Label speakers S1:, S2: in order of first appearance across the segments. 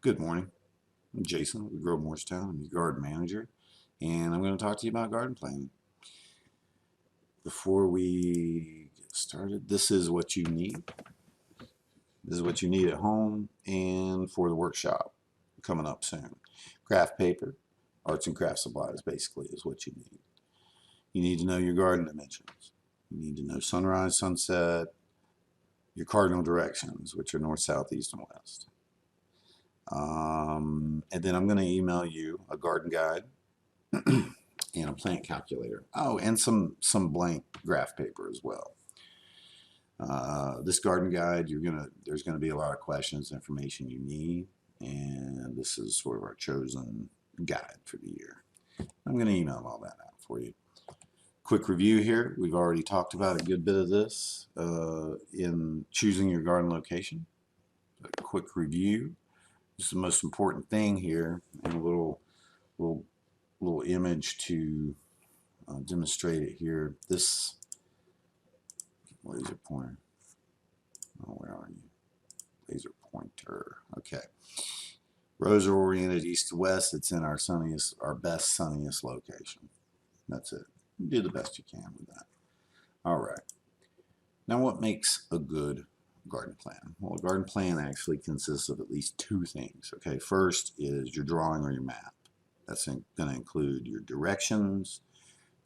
S1: Good morning. I'm Jason with Grove Morristown. I'm your garden manager, and I'm going to talk to you about garden planning. Before we get started, this is what you need. This is what you need at home and for the workshop coming up soon. Craft paper, arts and craft supplies basically is what you need. You need to know your garden dimensions. You need to know sunrise, sunset, your cardinal directions, which are north, south, east, and west. And then I'm going to email you a garden guide and a plant calculator. Oh, and some blank graph paper as well. This garden guide, there's gonna be a lot of questions, information you need, and this is sort of our chosen guide for the year. I'm gonna email all that out for you. Quick review here. We've already talked about a good bit of this in choosing your garden location. A quick review. This is the most important thing here, and a little image to demonstrate it here. This laser pointer. Oh, where are you? Laser pointer. Okay. Rows are oriented east to west. It's in our best, sunniest location. That's it. You do the best you can with that. All right. Now, what makes a good garden plan? Well, a garden plan actually consists of at least two things. Okay. First is your drawing or your map. That's going to include your directions,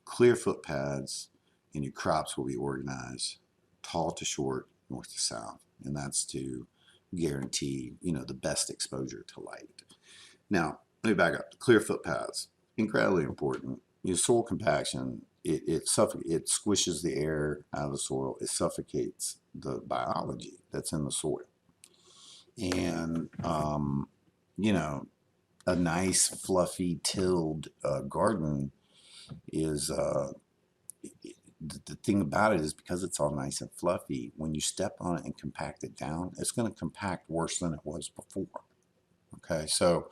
S1: clear footpaths, and your crops will be organized tall to short, north to south, and that's to guarantee, the best exposure to light. Now, let me back up. Clear footpaths, incredibly important. Your soil compaction, it squishes the air out of the soil. It suffocates the biology that's in the soil. And, a nice, fluffy, tilled garden is the thing about it is because it's all nice and fluffy, when you step on it and compact it down, it's going to compact worse than it was before. Okay, so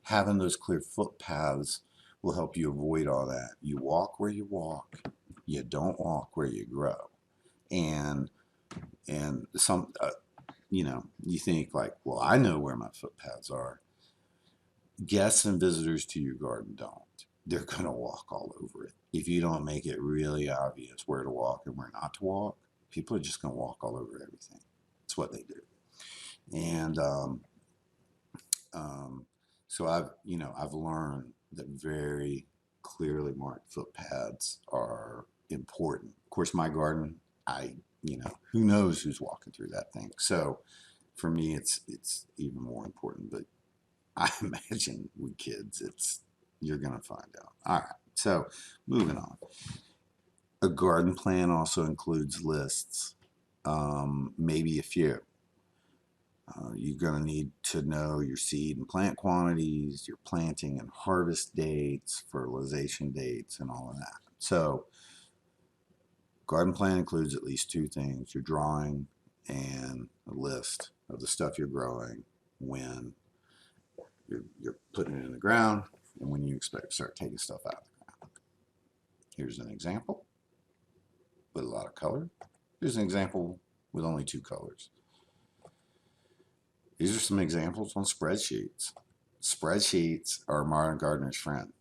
S1: having those clear footpaths will help you avoid all that. You walk where you walk, you don't walk where you grow. And some, you think like, well, I know where my footpaths are. Guests and visitors to your garden don't. They're going to walk all over it. If you don't make it really obvious where to walk and where not to walk, people are just going to walk all over everything. It's what they do. And so I've learned that very clearly marked footpaths are important. Of course, my garden, who knows who's walking through that thing. So for me, it's even more important. But I imagine with kids, you're going to find out. All right, so moving on. A garden plan also includes lists, maybe a few. You're going to need to know your seed and plant quantities, your planting and harvest dates, fertilization dates, and all of that. So garden plan includes at least two things: your drawing and a list of the stuff you're growing, when you're putting it in the ground, and when you expect to start taking stuff out of the ground. Here's an example with a lot of color. Here's an example with only two colors. These are some examples on spreadsheets. Spreadsheets are a modern gardener's friend.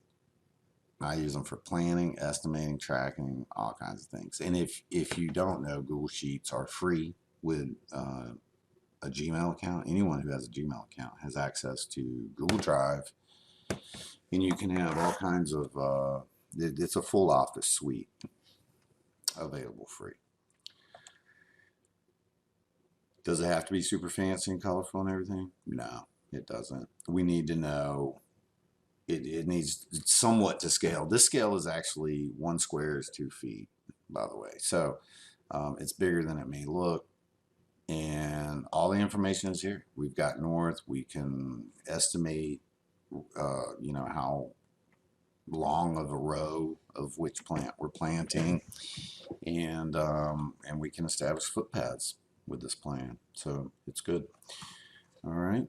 S1: I use them for planning, estimating, tracking, all kinds of things. And if you don't know, Google Sheets are free with a Gmail account. Anyone who has a Gmail account has access to Google Drive, and you can have all kinds of, it's a full office suite available free. Does it have to be super fancy and colorful and everything? No, it doesn't. We need to know, it needs somewhat to scale. This scale is actually 1 square is 2 feet, by the way. So it's bigger than it may look. And all the information is here. We've got north. We can estimate, how long of a row of which plant we're planting, and we can establish footpaths with this plan. So it's good. All right.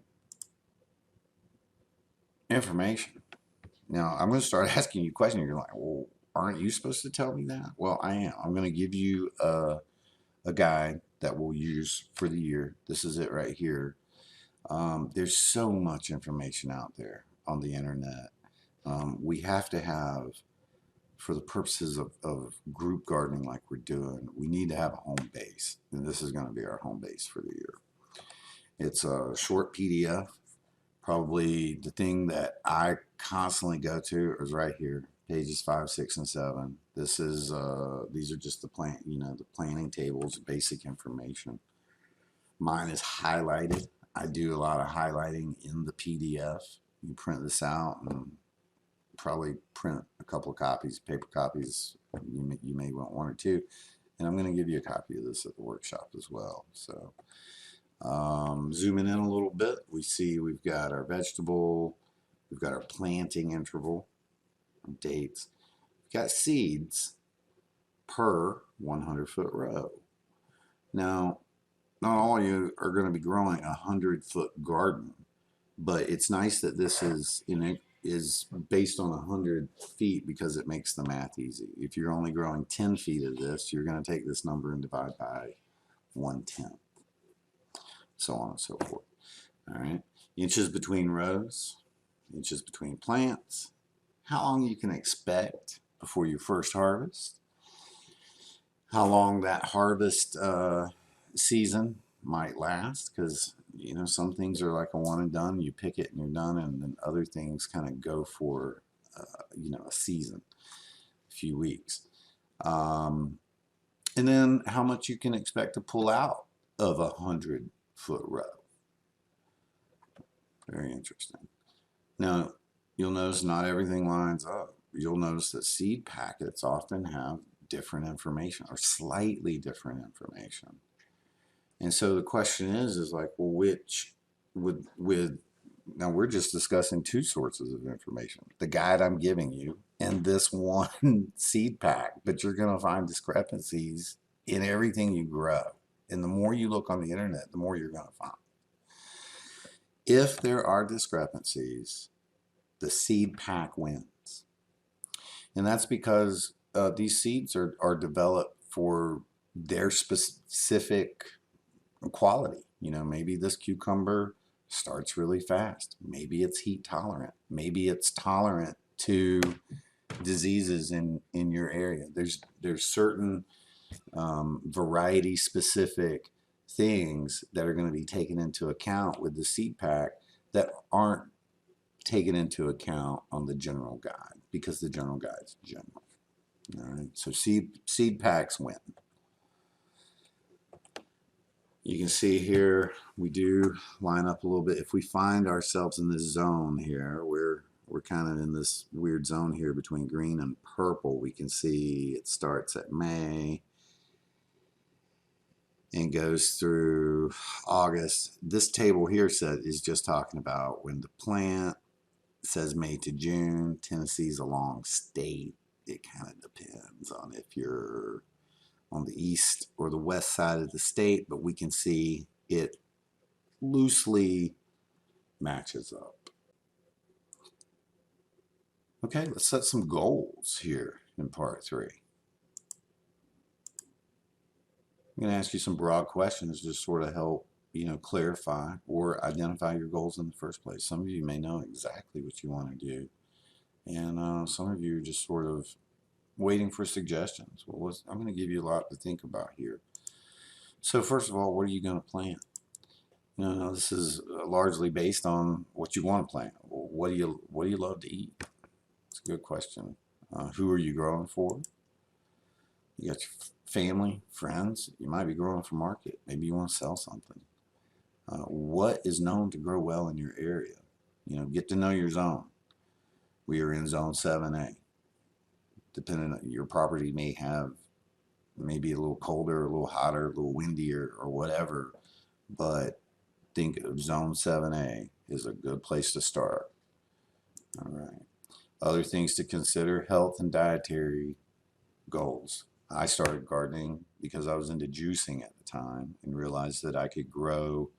S1: Information. Now I'm going to start asking you questions. You're like, well, aren't you supposed to tell me that? Well, I am. I'm going to give you a guide that we'll use for the year. This is it right here. There's so much information out there on the internet. We have to have, for the purposes of group gardening like we're doing, we need to have a home base. And this is going to be our home base for the year. It's a short PDF. Probably the thing that I constantly go to is right here, pages 5, 6, and 7. This is these are just the the planning tables, basic information. Mine is highlighted. I do a lot of highlighting in the PDF. You print this out and probably print a couple of copies, paper copies. You may want one or two, and I'm going to give you a copy of this at the workshop as well. So zooming in a little bit, we see we've got our vegetable, we've got our planting interval, dates, we've got seeds per 100-foot row. Now, not all of you are going to be growing a 100-foot garden, but it's nice that this is based on 100 feet because it makes the math easy. If you're only growing 10 feet of this, you're going to take this number and divide by 1/10, so on and so forth. All right, inches between rows, inches between plants, how long you can expect before your first harvest, how long that harvest season might last, because some things are like a one and done. You pick it and you're done, and then other things kind of go for a season, a few weeks, and then how much you can expect to pull out of a 100-foot row. Very interesting. Now you'll notice not everything lines up. You'll notice that seed packets often have different information or slightly different information. And so the question is like, well, which now we're just discussing two sources of information, the guide I'm giving you and this one seed pack, but you're going to find discrepancies in everything you grow. And the more you look on the internet, the more you're going to find. If there are discrepancies, the seed pack wins. And that's because these seeds are developed for their specific quality. Maybe this cucumber starts really fast. Maybe it's heat tolerant. Maybe it's tolerant to diseases in your area. There's certain variety specific things that are going to be taken into account with the seed pack that aren't taken into account on the general guide, because the general guide is general. All right, so seed packs win. You can see here we do line up a little bit. If we find ourselves in this zone here, we're kind of in this weird zone here between green and purple. We can see it starts at May and goes through August. This table here is just talking about when the plant says May to June. Tennessee's a long state. It kind of depends on if you're on the east or the west side of the state, but we can see it loosely matches up. Okay, let's set some goals here in part 3. I'm going to ask you some broad questions to sort of help clarify or identify your goals in the first place. Some of you may know exactly what you want to do, and some of you are just sort of waiting for suggestions. Well, I'm going to give you a lot to think about here. So first of all, what are you going to plant? This is largely based on what you want to plant. What do you love to eat? It's a good question. Who are you growing for? You got your family, friends. You might be growing for market. Maybe you want to sell something. What is known to grow well in your area? Get to know your zone. We are in zone 7A. Depending on your property may be a little colder, a little hotter, a little windier, or whatever, but think of zone 7A is a good place to start. All right. Other things to consider: health and dietary goals. I started gardening because I was into juicing at the time and realized that I could grow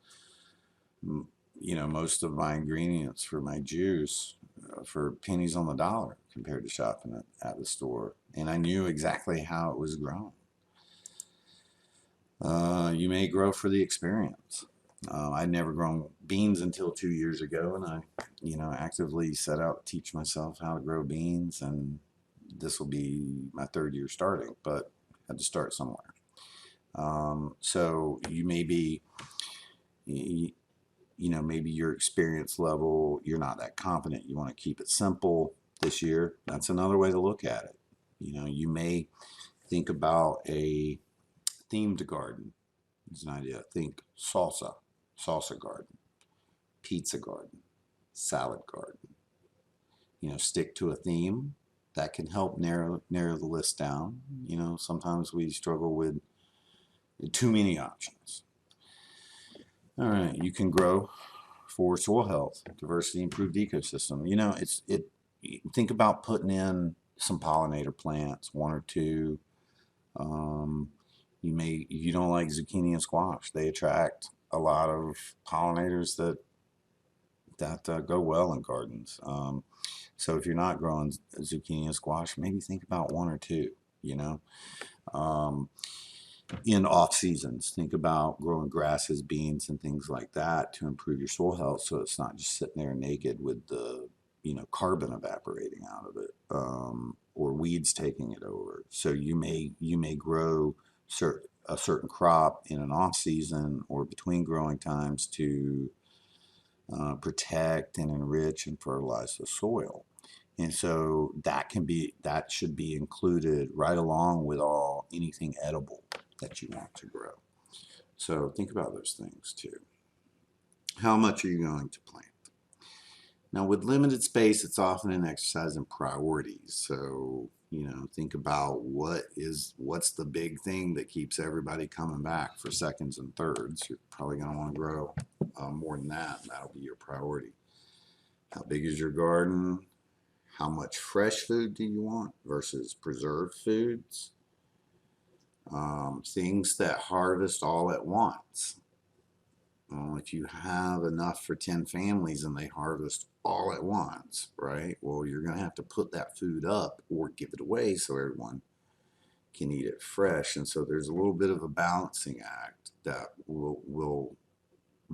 S1: most of my ingredients for my juice for pennies on the dollar compared to shopping at the store. And I knew exactly how it was grown. You may grow for the experience. I'd never grown beans until 2 years ago, and I, actively set out to teach myself how to grow beans, and this will be my third year starting, but I had to start somewhere. So you may be, maybe your experience level, you're not that confident. You want to keep it simple this year. That's another way to look at it. You may think about a themed garden. It's an idea. Think salsa garden, pizza garden, salad garden. Stick to a theme. That can help narrow the list down. Sometimes we struggle with too many options. All right, you can grow for soil health, diversity, improved ecosystem. Think about putting in some pollinator plants, one or two. If you don't like zucchini and squash, they attract a lot of pollinators that go well in gardens. So if you're not growing zucchini and squash, maybe think about one or two. In off seasons, think about growing grasses, beans, and things like that to improve your soil health, so it's not just sitting there naked with the carbon evaporating out of it, or weeds taking it over. So you may grow a certain crop in an off season or between growing times to protect and enrich and fertilize the soil. And so that should be included right along with anything edible that you want to grow. So think about those things too. How much are you going to plant? Now, with limited space, it's often an exercise in priorities. So, think about what's the big thing that keeps everybody coming back for seconds and thirds. You're probably going to want to grow more than that. That'll be your priority. How big is your garden? How much fresh food do you want versus preserved foods? Things that harvest all at once. If you have enough for 10 families and they harvest all at once, right? Well, you're going to have to put that food up or give it away so everyone can eat it fresh. And so there's a little bit of a balancing act that we'll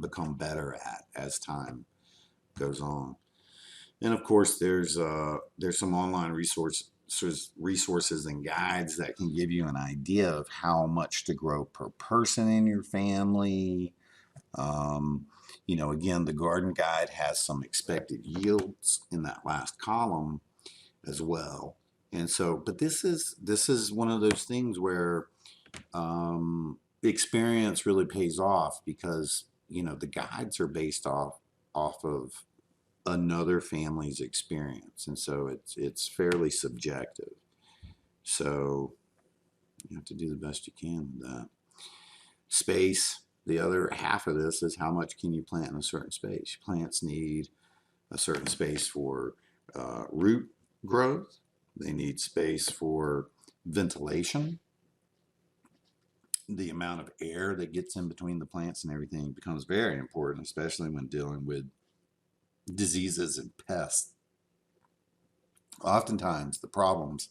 S1: become better at as time goes on. And of course, there's some online resources and guides that can give you an idea of how much to grow per person in your family. Again, the garden guide has some expected yields in that last column as well. And so, but this is one of those things where experience really pays off, because the guides are based off of another family's experience, and so it's fairly subjective. So you have to do the best you can with that. Space. The other half of this is how much can you plant in a certain space. Plants need a certain space for root growth. They need space for ventilation. The amount of air that gets in between the plants and everything becomes very important, especially when dealing with diseases and pests. Oftentimes, the problems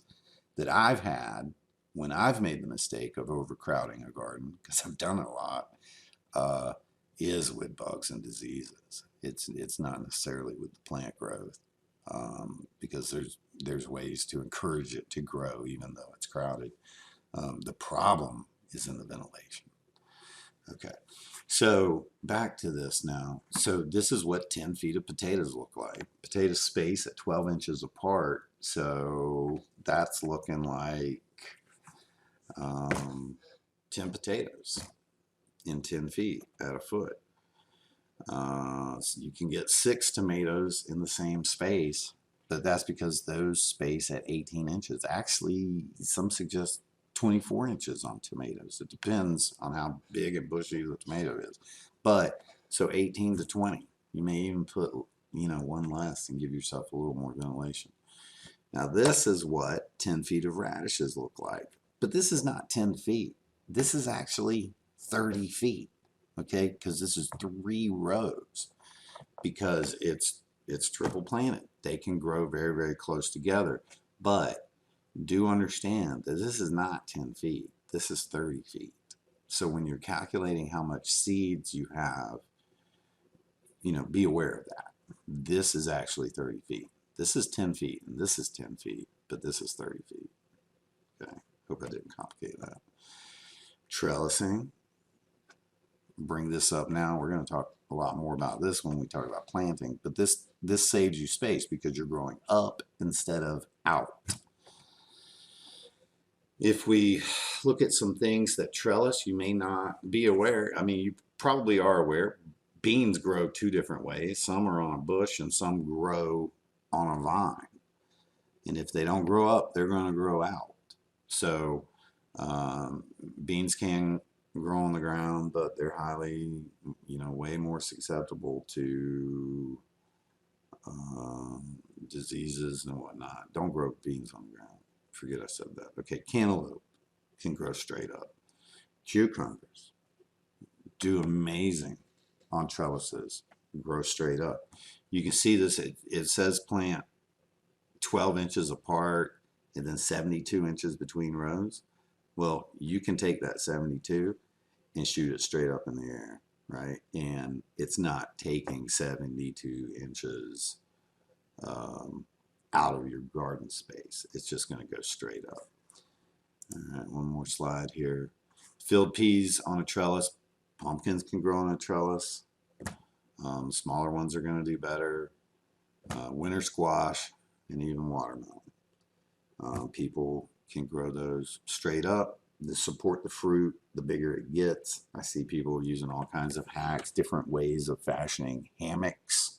S1: that I've had when I've made the mistake of overcrowding a garden, because I've done it a lot, is with bugs and diseases. It's not necessarily with the plant growth, because there's ways to encourage it to grow even though it's crowded. The problem is in the ventilation. Okay, so back to this now. So this is what 10 feet of potatoes look like. Potato space at 12 inches apart. So that's looking like 10 potatoes in 10 feet at a foot. So you can get 6 tomatoes in the same space, but that's because those space at 18 inches. Actually, some suggest 24 inches on tomatoes. It depends on how big and bushy the tomato is. But so 18 to 20. You may even put, one less and give yourself a little more ventilation. Now this is what 10 feet of radishes look like. But this is not 10 feet. This is actually 30 feet. Okay, because this is 3 rows, because it's triple planted. They can grow very, very close together. But do understand that this is not 10 feet. This is 30 feet. So when you're calculating how much seeds you have be aware of that. This is actually 30 feet. This is 10 feet, and this is 10 feet, but this is 30 feet. Okay, hope I didn't complicate that. Trellising. Bring this up now. We're going to talk a lot more about this when we talk about planting, but this saves you space because you're growing up instead of out. If we look at some things that trellis, you may not be aware. I mean, you probably are aware. Beans grow two different ways. Some are on a bush and some grow on a vine. And if they don't grow up, they're going to grow out. So beans can grow on the ground, but they're highly, way more susceptible to diseases and whatnot. Don't grow beans on the ground. Forget I said that. Okay, cantaloupe can grow straight up. Cucumbers do amazing on trellises, grow straight up. You can see this, it says plant 12 inches apart and then 72 inches between rows. Well, you can take that 72 and shoot it straight up in the air, right? And it's not taking 72 inches out of your garden space. It's just going to go straight up. All right, one more slide here. Field peas on a trellis. Pumpkins can grow on a trellis. Smaller ones are going to do better. Winter squash and even watermelon. People can grow those straight up to support the fruit. The bigger it gets, I see people using all kinds of hacks, different ways of fashioning hammocks.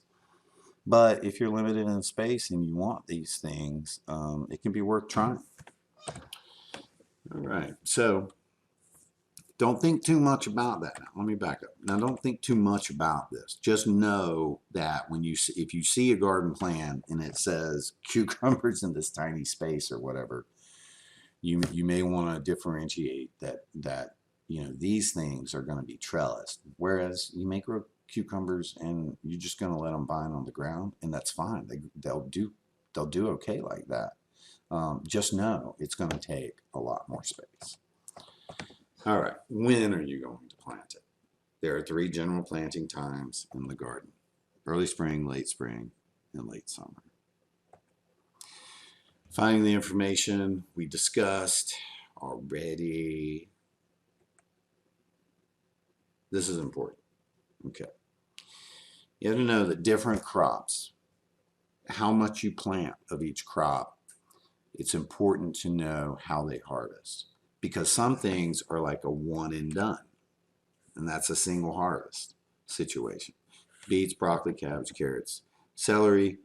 S1: But if you're limited in space and you want these things, it can be worth trying. All right, so don't think too much about that. Now, let me back up. Now, don't think too much about this. Just know that if you see a garden plan and it says cucumbers in this tiny space or whatever, you may want to differentiate that these things are going to be trellised, whereas you may grow cucumbers and you're just going to let them vine on the ground, and that's fine. They'll do okay like that. Just know it's going to take a lot more space. All right, when are you going to plant it? There are 3 general planting times in the garden: early spring, and late summer. Finding the information we discussed already. This is important. Okay. You have to know that different crops, how much you plant of each crop, it's important to know how they harvest. Because some things are like a one and done, and that's a single harvest situation. Beets, broccoli, cabbage, carrots, celery,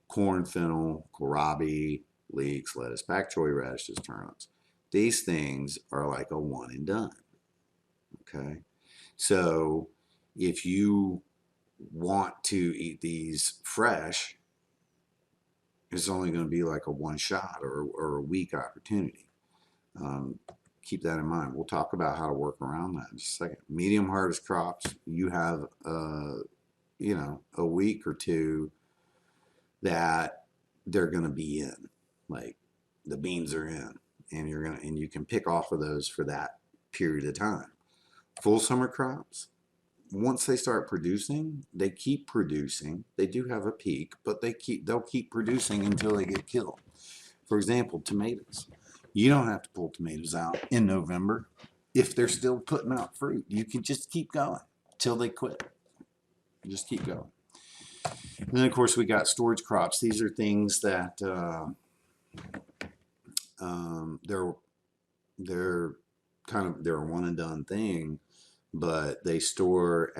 S1: corn, fennel, kohlrabi, leeks, lettuce, pak choy, radishes, turnips. These things are like a one and done. Okay, so if you want to eat these fresh, it's only going to be like a one shot or a week opportunity. Keep that in mind. We'll talk about how to work around that in just a second. Medium harvest crops, you have a week or two that they're going to be in, like the beans are in, and you can pick off of those for that period of time. Full summer crops, once they start producing, they keep producing. They do have a peak, but they'll keep producing until they get killed. For example, tomatoes. You don't have to pull tomatoes out in November if they're still putting out fruit. You can just keep going till they quit. Just keep going. And then, of course, we got storage crops. These are things that they're a one and done thing, but they store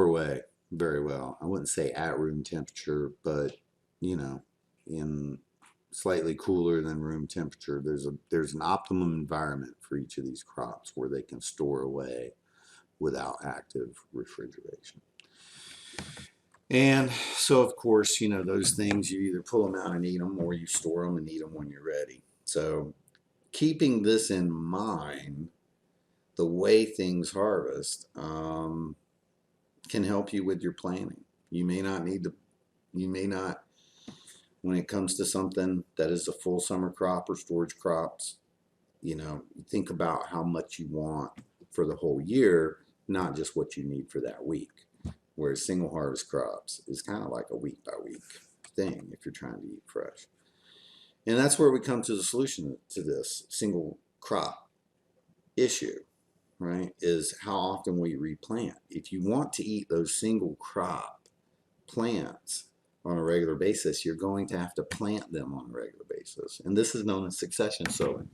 S1: away very well. I wouldn't say at room temperature, but in slightly cooler than room temperature. There's an optimum environment for each of these crops where they can store away without active refrigeration. And so, of course, those things, you either pull them out and eat them, or you store them and eat them when you're ready. So keeping this in mind, the way things harvest can help you with your planning. You may not, when it comes to something that is a full summer crop or storage crops, think about how much you want for the whole year, not just what you need for that week. whereas single harvest crops is kind of like a week by week thing if you're trying to eat fresh. And that's where we come to the solution to this single crop issue, right? Is how often we replant. If you want to eat those single crop plants on a regular basis, you're going to have to plant them on a regular basis. And this is known as succession sowing.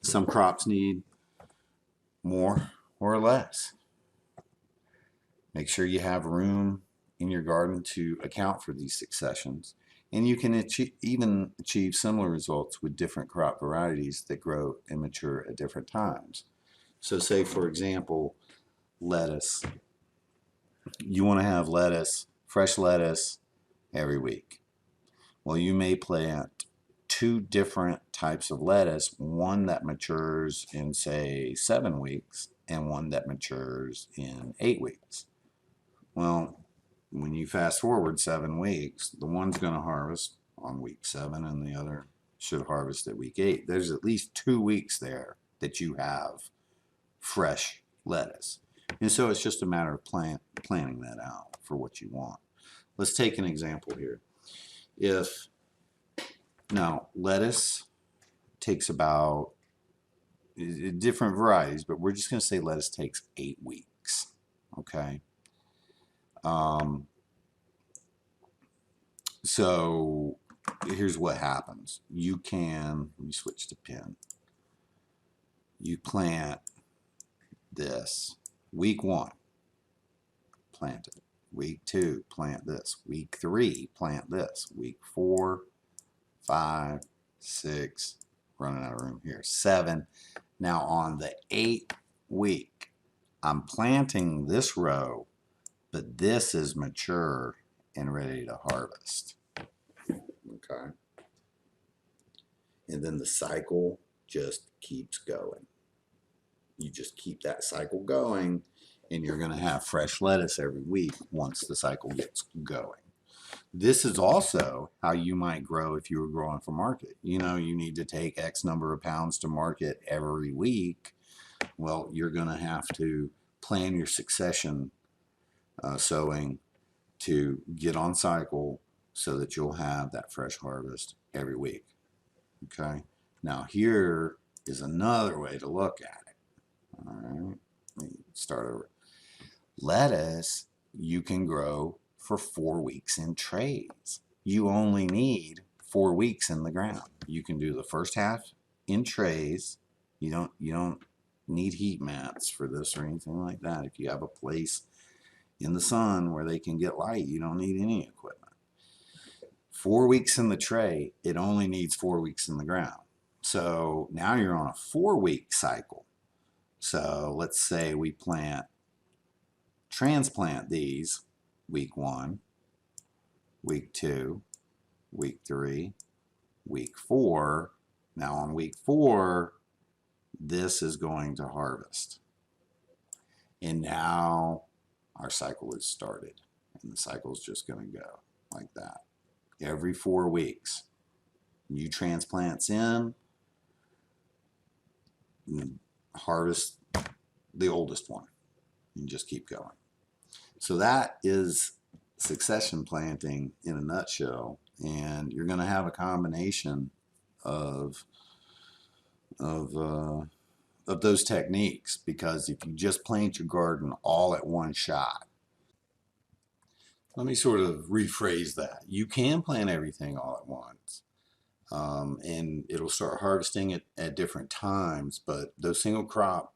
S1: Some crops need more or less. Make sure you have room in your garden to account for these successions. And you can even achieve similar results with different crop varieties that grow and mature at different times. So say, for example, lettuce. You want to have lettuce, fresh lettuce, every week. Well, you may plant 2 different types of lettuce, one that matures in, say, 7 weeks and one that matures in 8 weeks. Well, when you fast forward 7 weeks, the one's going to harvest on week 7 and the other should harvest at week 8. There's at least 2 weeks there that you have fresh lettuce. And so it's just a matter of planning that out for what you want. Let's take an example here. Now lettuce takes about different varieties, but we're just going to say lettuce takes 8 weeks. Okay. So here's what happens. Let me switch to pen. You plant this week 1, plant it. Week 2, plant this. Week 3, plant this. Week 4, 5, 6, running out of room here, 7. Now on the 8th week, I'm planting this row, but this is mature and ready to harvest. Okay. And then the cycle just keeps going. You just keep that cycle going, and you're going to have fresh lettuce every week once the cycle gets going. This is also how you might grow if you were growing for market. You know, you need to take X number of pounds to market every week. Well, you're going to have to plan your succession sowing to get on cycle so that you'll have that fresh harvest every week. Okay. Now here is another way to look at it. All right. Let me start over. Lettuce you can grow for 4 weeks in trays. You only need 4 weeks in the ground. You can do the first half in trays. You don't need heat mats for this or anything like that. If you have a place in the sun where they can get light, you don't need any equipment. 4 weeks in the tray, it only needs 4 weeks in the ground. So now you're on a 4-week cycle. So let's say we transplant these week 1, week 2, week 3, week 4. Now on week 4, this is going to harvest. And now our cycle is started. And the cycle is just going to go like that. Every 4 weeks, new transplants in, harvest the oldest one, and just keep going. So that is succession planting in a nutshell. And you're going to have a combination of those techniques, because if you just plant your garden all at one shot, let me sort of rephrase that. You can plant everything all at once, and it'll start harvesting it at different times, but those single crop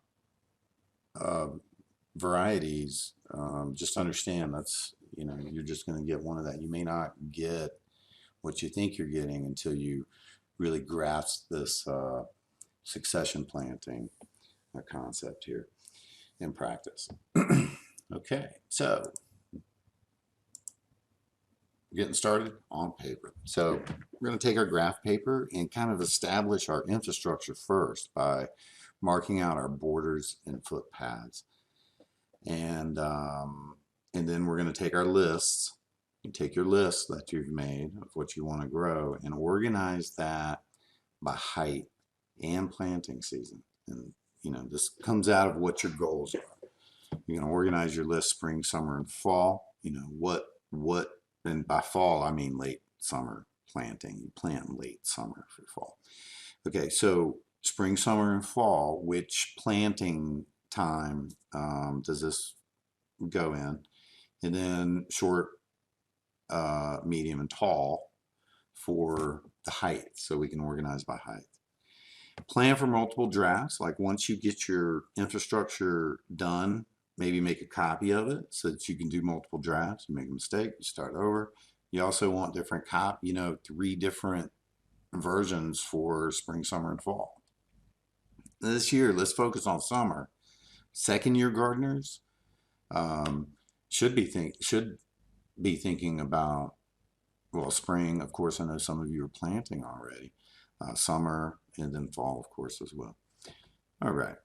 S1: varieties, just understand that's, you're just going to get one of that. You may not get what you think you're getting until you really grasp this succession planting concept here in practice. Okay, so getting started on paper. So we're going to take our graph paper and kind of establish our infrastructure first by marking out our borders and footpaths. And then we're going to take our lists. You take your list that you've made of what you want to grow and organize that by height and planting season. And this comes out of what your goals are. You're going to organize your list spring, summer, and fall. You know, and by fall, I mean late summer planting. You plant late summer for fall. Okay, so spring, summer, and fall, which planting time does this go in? And then short, medium, and tall for the height, so we can organize by height. Plan for multiple drafts, like once you get your infrastructure done, maybe make a copy of it so that you can do multiple drafts. You make a mistake, you start over. You also want different 3 different versions for spring, summer, and fall. This year, let's focus on summer. Second year gardeners should be thinking about, well, spring, of course. I know some of you are planting already. Summer, and then fall, of course, as well. All right.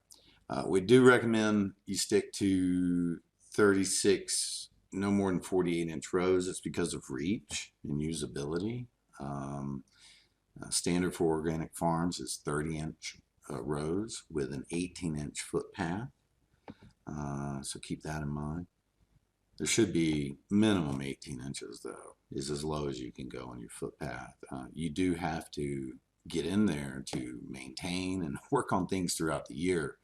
S1: We do recommend you stick to 36, no more than 48-inch rows. It's because of reach and usability. Standard for organic farms is 30-inch rows with an 18-inch footpath. So keep that in mind. There should be minimum 18 inches, though, is as low as you can go on your footpath. You do have to get in there to maintain and work on things throughout the year.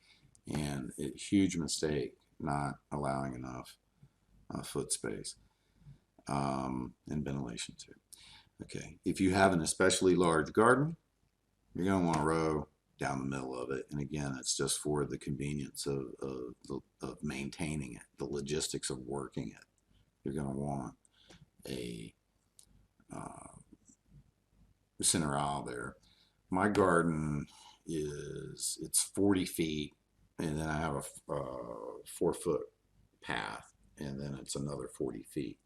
S1: And a huge mistake not allowing enough foot space and ventilation too. Okay, if you have an especially large garden, you're going to want to row down the middle of it. And again, it's just for the convenience of maintaining it, the logistics of working it. You're going to want a center aisle there. My garden it's 40 feet, and then I have a 4-foot path, and then it's another 40 feet,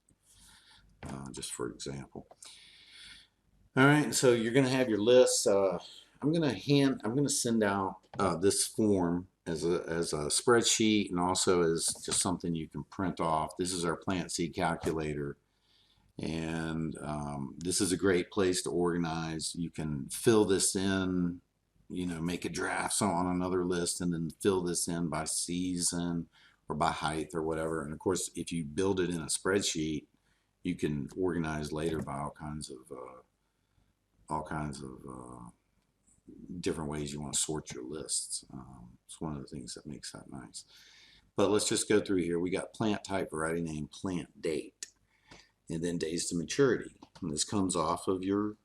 S1: just for example. All right, so you're going to have your list. I'm going to send out this form as a spreadsheet, and also as just something you can print off. This is our plant seed calculator, and this is a great place to organize. You can fill this in, make a draft on another list, and then fill this in by season or by height or whatever. And of course, if you build it in a spreadsheet, you can organize later by all kinds of different ways you want to sort your lists. It's one of the things that makes that nice. But let's just go through here. We got plant type, variety name, plant date, and then days to maturity. And this comes out of your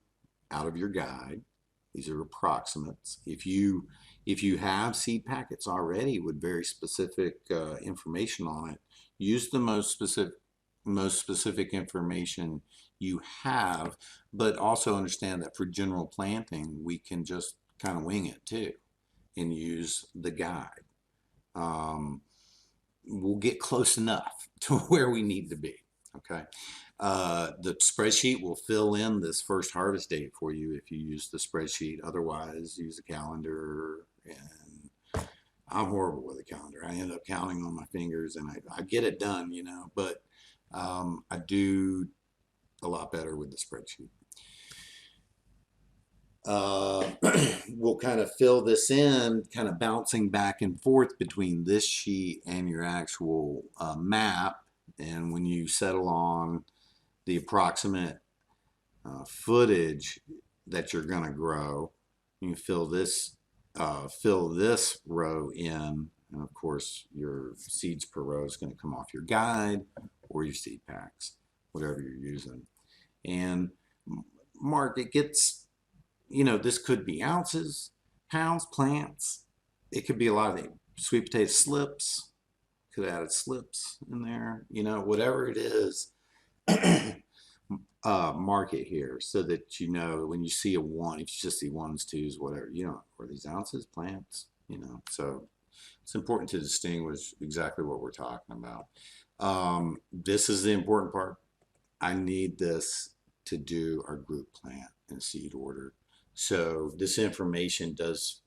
S1: guide. These are approximates. If you have seed packets already with very specific information on it, use the most specific information you have, but also understand that for general planting, we can just kind of wing it too and use the guide. We'll get close enough to where we need to be, okay? The spreadsheet will fill in this first harvest date for you if you use the spreadsheet. Otherwise, use a calendar, and I'm horrible with a calendar. I end up counting on my fingers, and I get it done, but I do a lot better with the spreadsheet. We'll kind of fill this in, kind of bouncing back and forth between this sheet and your actual map. And when you settle on the approximate footage that you're going to grow, you fill this row in, and of course your seeds per row is going to come off your guide or your seed packs, whatever you're using. And mark, it gets, this could be ounces, pounds, plants. It could be a lot of things. Sweet potato slips, could have added slips in there, whatever it is. Mark it here so that when you see a 1, if you just see 1s, 2s, whatever, are these ounces, plants, so it's important to distinguish exactly what we're talking about. This is the important part. I need this to do our group plant and seed order. So this information does,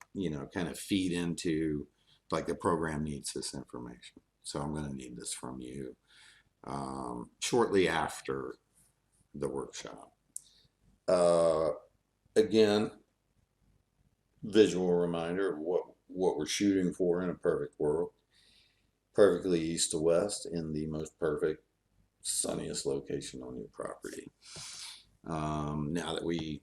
S1: kind of feed into, like, the program needs this information. So I'm going to need this from you shortly after the workshop. Again, visual reminder of what we're shooting for in a perfect world. perfectly east to west in the most perfect, sunniest location on your property. Now that we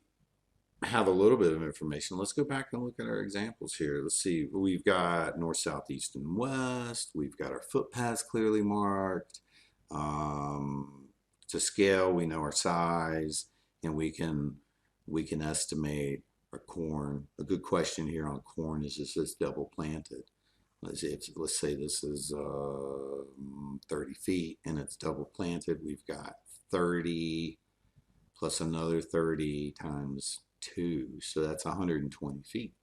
S1: have a little bit of information, let's go back and look at our examples here. Let's see, we've got north, south, east, and west. We've got our footpaths clearly marked. To scale, we know our size, and we can estimate our corn. A good question here on corn is this double planted? Let's say this is 30 feet and it's double planted. We've got 30 plus another 30 times 2, so that's 120 feet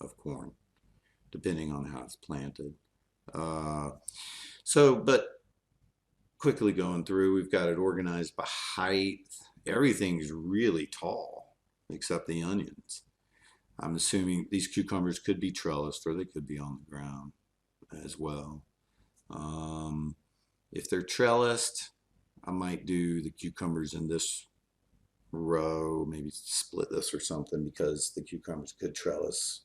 S1: of corn, depending on how it's planted. But quickly going through, we've got it organized by height. Everything's really tall except the onions. I'm assuming these cucumbers could be trellised or they could be on the ground as well. If they're trellised, I might do the cucumbers in this row, maybe split this or something, because the cucumbers could trellis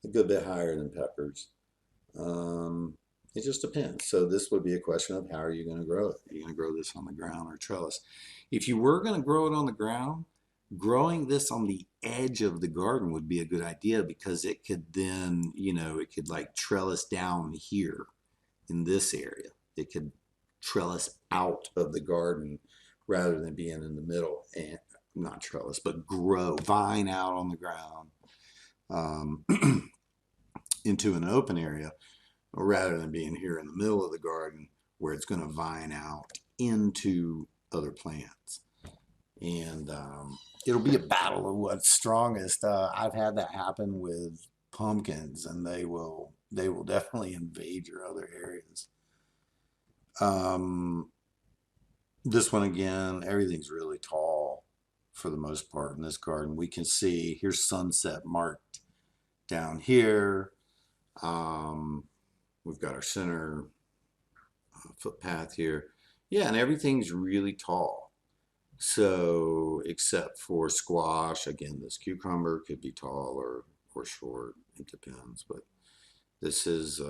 S1: a good bit higher than peppers. It just depends. So this would be a question of how are you going to grow it? Are you going to grow this on the ground or trellis? If you were going to grow it on the ground, growing this on the edge of the garden would be a good idea, because it could then, it could like trellis down here in this area. It could trellis out of the garden rather than being in the middle, and not trellis, but grow, vine out on the ground into an open area, rather than being here in the middle of the garden where it's going to vine out into other plants. And it'll be a battle of what's strongest. I've had that happen with pumpkins, and they will definitely invade your other areas. This one again, everything's really tall for the most part in this garden. We can see here's sunset marked down here. We've got our center footpath here. Yeah, and everything's really tall. So except for squash, again, this cucumber could be tall or short. It depends, but this is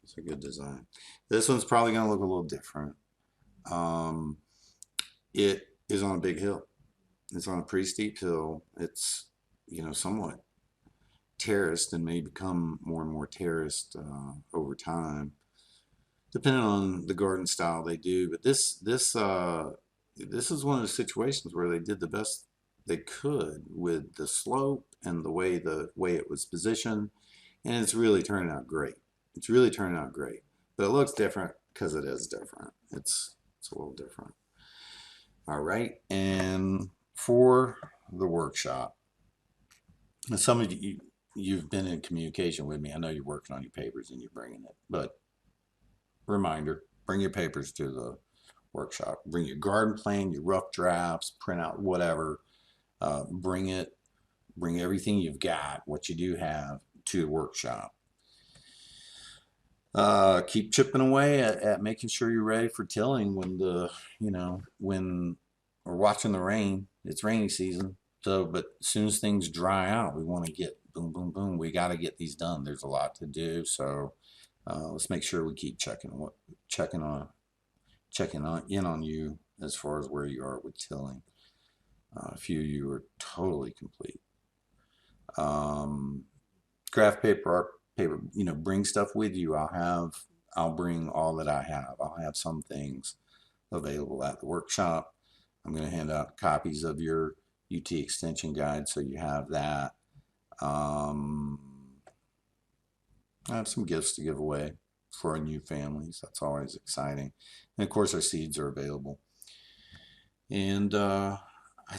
S1: it's a good design. This one's probably going to look a little different. It is on a big hill. It's on a pretty steep hill. It's, somewhat terraced and may become more and more terraced over time, depending on the garden style they do. But this is one of the situations where they did the best they could with the slope and the way it was positioned, and it's really turning out great. It's really turning out great, but it looks different because it is different. It's a little different. All right, and for the workshop, some of you've been in communication with me. I know you're working on your papers and you're bringing it, but reminder, bring your papers to the workshop. Bring your garden plan, your rough drafts, print out whatever. Bring it. Bring everything you've got, what you do have, to the workshop. Keep chipping away at making sure you're ready for tilling when we're watching the rain. It's rainy season. So, but as soon as things dry out, we want to get boom, boom, boom. We got to get these done. There's a lot to do. So let's make sure we keep checking in on you as far as where you are with tilling. A few of you are totally complete. Craft paper, art paper, bring stuff with you. I'll bring all that I have. I'll have some things available at the workshop. I'm going to hand out copies of your UT extension guide, so you have that. I have some gifts to give away for our new families. That's always exciting. And of course, our seeds are available. And I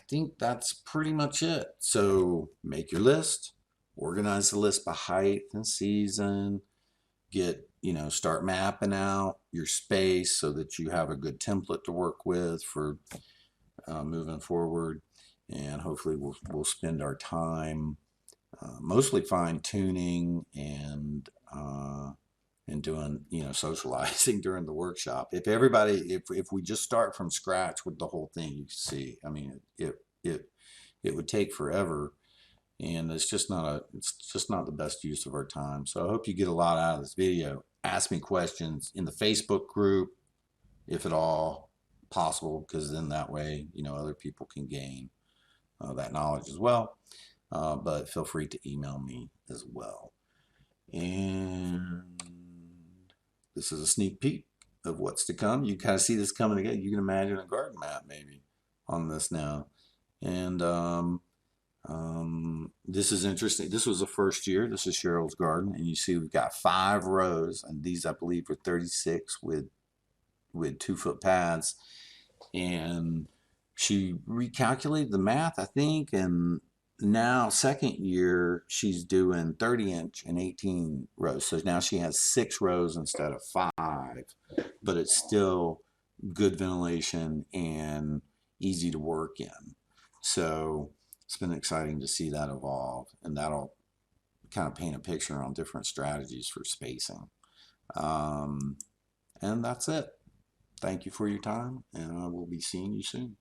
S1: think that's pretty much it. So make your list, organize the list by height and season, start mapping out your space so that you have a good template to work with for moving forward. And hopefully we'll spend our time mostly fine-tuning and doing socializing during the workshop. If we just start from scratch with the whole thing, you see, I mean, it would take forever, and it's just not the best use of our time. So I hope you get a lot out of this video. Ask me questions in the Facebook group, if at all possible, because then that way, you know, other people can gain that knowledge as well. But feel free to email me as well. And this is a sneak peek of what's to come. You kind of see this coming together. You can imagine a garden map maybe on this now. And this is interesting. This was the first year. This is Cheryl's garden, and you see we've got 5 rows, and these I believe are 36 with 2-foot pads. And she recalculated the math, I think, and now second year she's doing 30-inch and 18 rows. So now she has 6 rows instead of 5, but it's still good ventilation and easy to work in. So it's been exciting to see that evolve, and that'll kind of paint a picture on different strategies for spacing. And that's it. Thank you for your time, and I will be seeing you soon.